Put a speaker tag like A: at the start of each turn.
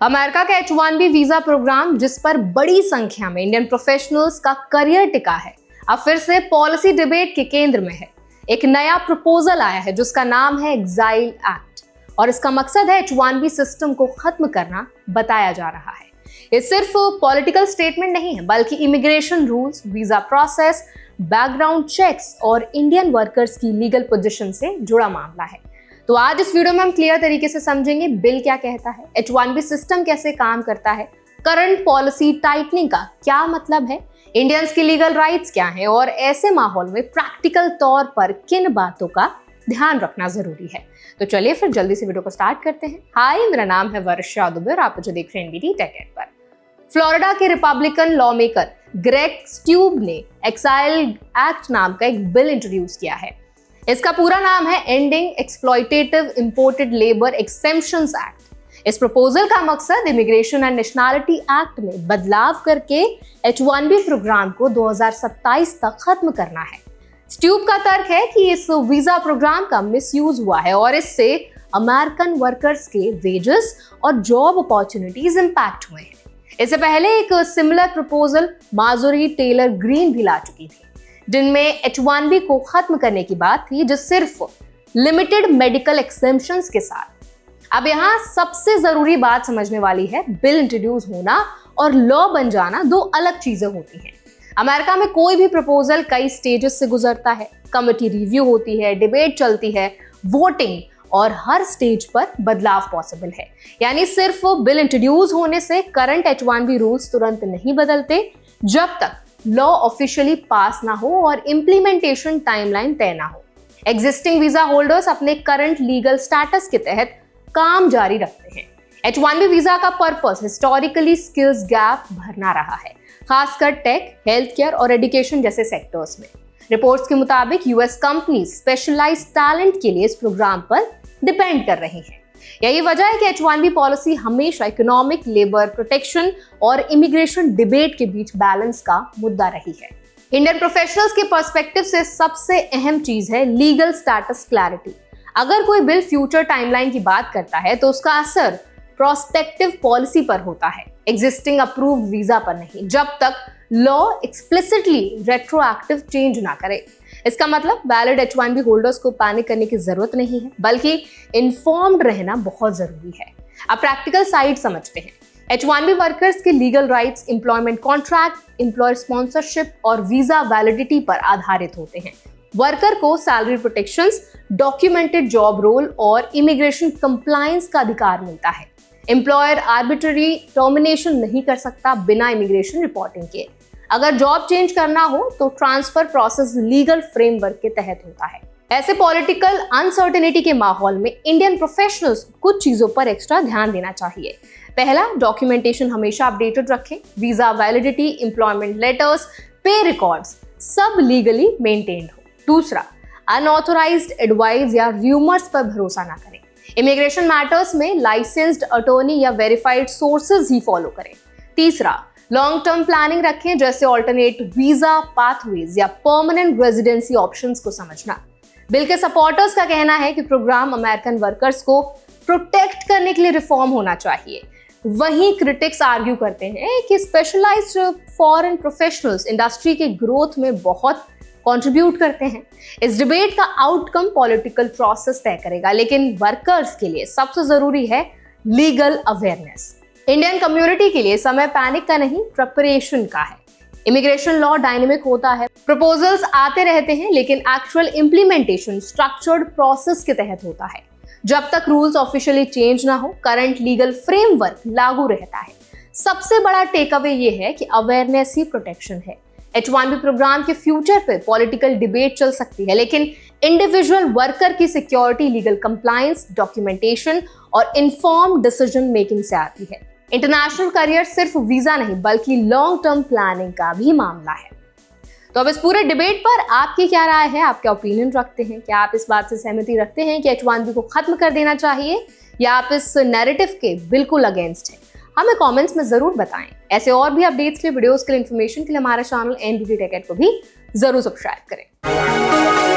A: America का H-1B visa programme, जिस पर बड़ी संख्या में इंडियन प्रोफेशनल्स का करियर टिका है, अब फिर से पॉलिसी डिबेट के केंद्र में है। एक नया प्रपोजल आया है जिसका नाम है एक्साइल एक्ट और इसका मकसद है H-1B सिस्टम को खत्म करना बताया जा रहा है। ये सिर्फ पॉलिटिकल स्टेटमेंट नहीं है, बल्कि immigration rules, visa process, background checks और इंडियन वर्कर्स की लीगल पोजीशन से जुड़ा मामला है। तो आज इस वीडियो में हम क्लियर तरीके से समझेंगे बिल क्या कहता है, H-1B सिस्टम कैसे काम करता है, करंट पॉलिसी टाइटनिंग का क्या मतलब है, इंडियंस की लीगल राइट्स क्या हैं और ऐसे माहौल में प्रैक्टिकल तौर पर किन बातों का ध्यान रखना जरूरी है। तो चलिए फिर जल्दी से वीडियो को स्टार्ट करते हैं। हाय, मेरा नाम है वर्षा दुबे और आप मुझे देख रहे हैं NBT टेक एड पर। फ्लोरिडा के रिपब्लिकन लॉ मेकर ग्रेग स्ट्यूब ने एक्साइल एक्ट नाम का एक बिल इंट्रोड्यूस किया है। इसका पूरा नाम है ending exploitative imported labour exemptions act. इस प्रपोजल का मकसद इमिग्रेशन एंड नेशनैलिटी एक्ट में बदलाव करके H-1B प्रोग्राम को 2027 तक खत्म करना है। स्ट्यूब का तर्क है कि इस वीजा प्रोग्राम का मिसयूज हुआ है और इससे अमेरिकन वर्कर्स के वेजेस और जॉब अपॉर्चुनिटीज इंपैक्ट हुए हैं। इससे पहले एक similar proposal Marjorie Taylor Greene भी ला चुकी थी, जिनमें H-1B को खत्म करने की बात थी, जो सिर्फ लिमिटेड मेडिकल एक्सेम्पशंस के साथ। अब यहाँ सबसे जरूरी बात समझने वाली है, बिल इंट्रोड्यूस होना और लॉ बन जाना दो अलग चीजें होती हैं। अमेरिका में कोई भी प्रपोजल कई स्टेजेस से गुजरता है, कमिटी रिव्यू होती है, डिबेट चलती है, वोटिंग, और हर स्टेज पर बदलाव पॉसिबल है। यानी सिर्फ बिल इंट्रोड्यूस होने से करंट H-1B रूल्स तुरंत नहीं बदलते जब तक लॉ ऑफिशियली पास ना हो और इम्प्लीमेंटेशन टाइमलाइन तय ना हो। एग्जिस्टिंग वीजा होल्डर्स अपने करंट लीगल स्टेटस के तहत काम जारी रखते हैं। H-1B वीजा का पर्पस हिस्टोरिकली स्किल्स गैप भरना रहा है, खासकर टेक, हेल्थ केयर और एजुकेशन जैसे सेक्टर्स में। रिपोर्ट्स के मुताबिक यूएस कंपनी स्पेशलाइज्ड टैलेंट के लिए इस प्रोग्राम पर डिपेंड कर रही हैं। यही वजह है कि H-1B पॉलिसी हमेशा इकोनॉमिक, लेबर प्रोटेक्शन और इमिग्रेशन डिबेट के बीच बैलेंस का मुद्दा रही है। इंडियन प्रोफेशनल्स के पर्सपेक्टिव से सबसे अहम चीज है लीगल स्टेटस क्लैरिटी। अगर कोई बिल फ्यूचर टाइमलाइन की बात करता है तो उसका असर प्रोस्पेक्टिव पॉलिसी पर होता है, एग्जिस्टिंग अप्रूव्ड वीजा पर नहीं, जब तक लॉ एक्सप्लिसिटली रेट्रोएक्टिव चेंज ना करे। इसका मतलब वैलिड H-1B होल्डर्स को पैनिक करने की जरूरत नहीं है, बल्कि इन्फॉर्म्ड रहना बहुत जरूरी है। अब प्रैक्टिकल साइड समझते हैं। H-1B वर्कर्स के legal rights employment contract, employer sponsorship और वीजा वैलिडिटी पर आधारित होते हैं। वर्कर को salary protections, documented job role और इमिग्रेशन कंप्लायंस का अधिकार मिलता है। एम्प्लॉयर आर्बिट्ररी टर्मिनेशन नहीं कर सकता बिना इमिग्रेशन रिपोर्टिंग के। अगर जॉब चेंज करना हो तो ट्रांसफर प्रोसेस लीगल फ्रेमवर्क के तहत होता है। ऐसे पॉलिटिकल अनसर्टेनिटी के माहौल में इंडियन प्रोफेशनल्स कुछ चीजों पर एक्स्ट्रा ध्यान देना चाहिए। पहला, डॉक्यूमेंटेशन हमेशा अपडेटेड रखें। वीजा वैलिडिटी, एम्प्लॉयमेंट लेटर्स, पे रिकॉर्ड्स सब लीगली मेंटेन्ड हो। दूसरा, अनऑथोराइज्ड एडवाइस या रूमर्स पर भरोसा ना करें। इमिग्रेशन मैटर्स में लाइसेंस्ड अटॉर्नी या वेरीफाइड सोर्सेज ही फॉलो करें। तीसरा, लॉन्ग टर्म प्लानिंग रखें, जैसे ऑल्टरनेट वीजा पाथवेज या परमानेंट रेजिडेंसी ऑप्शंस को समझना। बिल के सपोर्टर्स का कहना है कि प्रोग्राम अमेरिकन वर्कर्स को प्रोटेक्ट करने के लिए रिफॉर्म होना चाहिए। वहीं क्रिटिक्स आर्ग्यू करते हैं कि स्पेशलाइज्ड फॉरेन प्रोफेशनल्स इंडस्ट्री के ग्रोथ में बहुत कंट्रीब्यूट करते हैं। इस डिबेट का आउटकम पॉलिटिकल प्रोसेस तय करेगा, लेकिन वर्कर्स के लिए सबसे जरूरी है लीगल अवेयरनेस। इंडियन कम्युनिटी के लिए समय पैनिक का नहीं, प्रिपरेशन का है। इमिग्रेशन लॉ डायनेमिक होता है, प्रपोजल्स आते रहते हैं, लेकिन एक्चुअल इंप्लीमेंटेशन स्ट्रक्चर्ड प्रोसेस के तहत होता है। जब तक रूल्स ऑफिशियली चेंज ना हो, करंट लीगल फ्रेमवर्क लागू रहता है। सबसे बड़ा टेक अवे ये है कि अवेयरनेस ही प्रोटेक्शन है। H-1B प्रोग्राम के फ्यूचर पे पॉलिटिकल डिबेट चल सकती है, लेकिन इंडिविजुअल वर्कर की सिक्योरिटी लीगल कंप्लायंस, डॉक्यूमेंटेशन और इन्फॉर्म्ड डिसीजन मेकिंग से आती है। इंटरनेशनल करियर सिर्फ वीजा नहीं, बल्कि लॉन्ग टर्म प्लानिंग का भी मामला है। तो अब इस पूरे डिबेट पर आपकी क्या राय है, आप क्या ओपिनियन रखते हैं? क्या आप इस बात से सहमति रखते हैं कि H-1B को खत्म कर देना चाहिए, या आप इस नैरेटिव के बिल्कुल अगेंस्ट हैं? हमें कमेंट्स में जरूर बताएं। ऐसे और भी अपडेट्स के लिए, वीडियोस के लिए, इन्फॉर्मेशन के लिए हमारा चैनल NBT टेक एड को भी जरूर सब्सक्राइब करें।